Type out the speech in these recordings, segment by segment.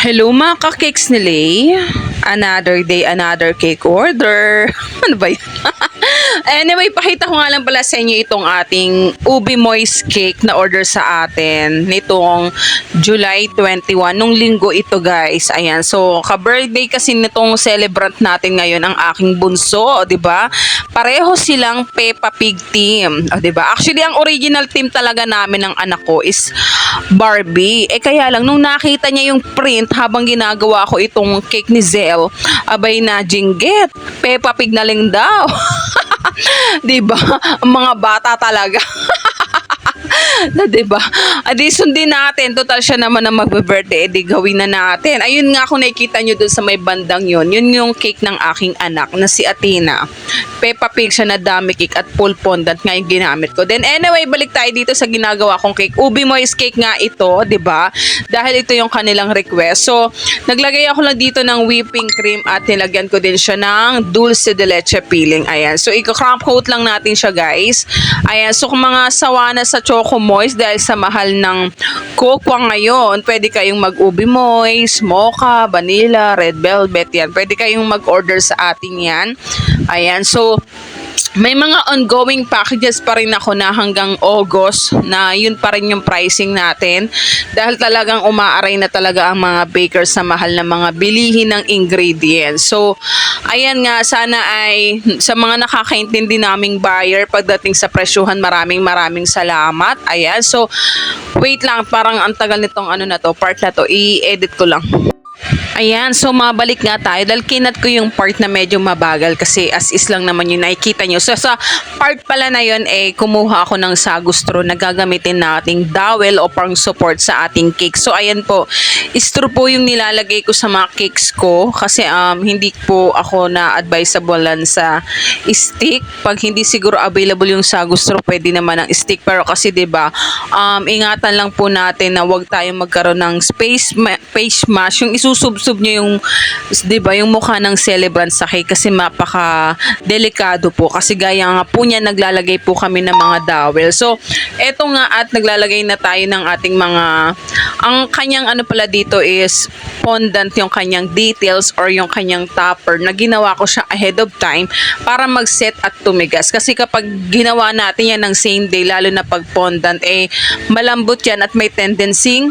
Hello mga ka-cakes ni Lay. Another day, another cake order. Ano ba yun? Anyway, pakita ko nga lang pala sa inyo itong ating Ubi Moist Cake na order sa atin nitong July 21. Nung linggo ito guys. Ayan. So, ka-birthday kasi nitong celebrant natin ngayon ang aking bunso. O, diba? Pareho silang Peppa Pig team. O, diba? Actually, ang original team talaga namin ng anak ko is Barbie. Kaya lang, nung nakita niya yung print habang ginagawa ko itong cake ni Zell, abay na Jinget, Peppa Pig na lang daw. Diba? Ang mga bata talaga. Na diba? Adi sundin natin. Total siya naman na magbe-birthday. Edi gawin na natin. Ayun nga kung nakikita nyo dun sa may bandang yun. Yun yung cake ng aking anak na si Athena. Peppa Pig siya na dami cake at full fondant nga yung ginamit ko. Then anyway, balik tayo dito sa ginagawa kong cake. Ubi Moist Cake nga ito, diba? Dahil ito yung kanilang request. So, naglagay ako lang dito ng whipping cream at nilagyan ko din siya ng dulce de leche filling. Ayan. So, i-cramp coat lang natin siya guys. Ayan. So, kung mga sawa na sa Choco Moist dahil sa mahal ng cocoa ngayon, pwede kayong mag-ubi moist, mocha, vanilla, red velvet yan. Pwede kayong mag-order sa atin yan. Ayan, so may mga ongoing packages pa rin ako na hanggang August na yun pa rin yung pricing natin dahil talagang umaaray na talaga ang mga bakers sa mahal na mga bilihin ng ingredients. So, ayan nga, sana ay sa mga nakakaintindi naming buyer pagdating sa presyuhan, maraming salamat. Ayan, so wait lang, parang ang tagal nitong ano na to, part na to, i-edit ko lang. Ayan, so mabalik nga tayo dahil kinat ko yung part na medyo mabagal kasi as is lang naman yung nakikita nyo. So sa part pala na yun, kumuha ako ng sagustro na gagamitin nating dowel o pang support sa ating cake. So ayan po, straw po yung nilalagay ko sa mga cakes ko kasi hindi po ako na-advisable sa stick. Pag hindi siguro available yung sagustro, pwede naman ang stick. Pero kasi 'di ba, ingatan lang po natin na wag tayong magkaroon ng face mask, yung isusubsob nyo yung, diba, yung mukha ng celebrant sa cake kasi mapaka delikado po kasi gaya nga po niya naglalagay po kami ng mga dowel. So eto nga at naglalagay na tayo ng ating mga, ang kanyang ano pala dito is fondant, yung kanyang details or yung kanyang topper na ginawa ko siya ahead of time para mag-set at tumigas kasi kapag ginawa natin yan ng same day, lalo na pag fondant, malambot yan at may tendency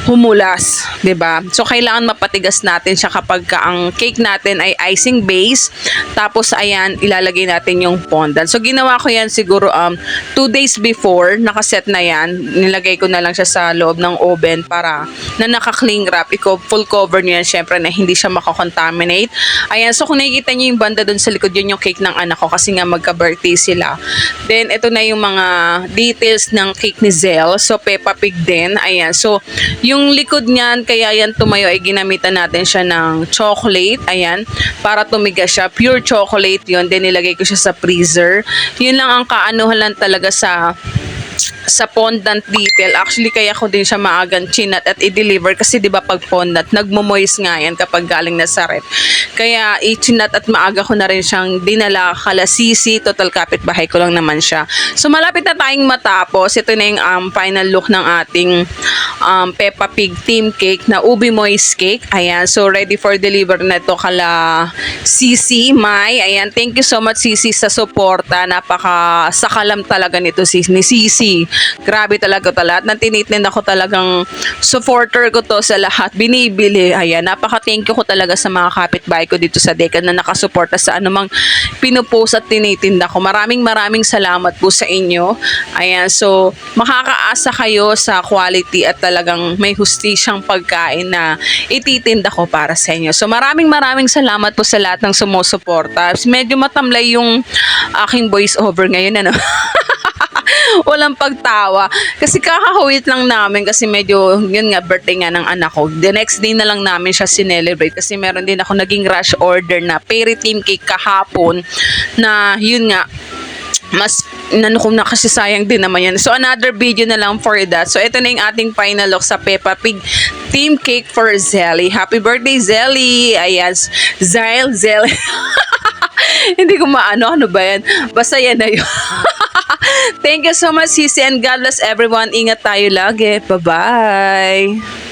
humulas, 'di ba? So kailangan mapatigas natin siya kapag ang cake natin ay icing base. Tapos ayan, ilalagay natin yung fondant. So ginawa ko yan siguro 2 days before, nakaset na yan. Nilagay ko na lang siya sa loob ng oven para na naka-cling wrap. Full cover niyo yan syempre na hindi siya makakontaminate. Ayan, so kung nakikita niyo yung banda dun sa likod, yun yung cake ng anak ko kasi nga magka-birthday sila. Then ito na yung mga details ng cake ni Zell. So Peppa Pig din. Ayan, so yung likod niyan, kaya yan tumayo ay ginamitan natin siya ng chocolate. Ayan, para tumigas siya. Pure chocolate yun. Then nilagay ko siya sa freezer. Yun lang ang kaanuhan lang talaga sa fondant detail. Actually, kaya ko din siya maagang chinat at i-deliver kasi 'di ba pag fondant, nagmo-moist nga yan kapag galing na sa ref. Kaya i-chinat at maaga ko na rin siyang dinala kala Sisi. Total kapitbahay ko lang naman siya. So malapit na tayong matapos. Ito na yung final look ng ating Peppa Pig theme cake na Ubi Moist Cake. Ayan, so ready for deliver na ito kala Sisi, Mai. Ayan, thank you so much Sisi sa suporta. Napaka sakalam talaga nito ni Sisi. Grabe talaga to, lahat ng tinitnin ako talagang supporter ko to sa lahat. Binibili. Ayan, napaka-thank you ko talaga sa mga kapitbahay ko dito sa Deccan na nakasuporta sa anumang pinupost at tinitinda ko. Maraming salamat po sa inyo. Ayan, so makakaasa kayo sa quality at talagang may hustisyang pagkain na ititinda ko para sa inyo. So maraming salamat po sa lahat ng sumusuporta. Medyo matamlay yung aking voice over ngayon, ano. Walang pagtawa kasi kakahawit lang namin kasi medyo yun nga, birthday nga ng anak ko. The next day na lang namin siya sinelebrate kasi meron din ako naging rush order na peri team cake kahapon na yun nga, mas nanukom na kasi sayang din naman yan. So another video na lang for that. So ito na yung ating final look sa Peppa Pig theme cake for Zelly. Happy birthday Zelly. Ayan, Zelly. Hindi ko ano ba yan, basta yan na yun. Thank you so much, Sisi, and God bless everyone. Ingat tayo lagi. Bye-bye.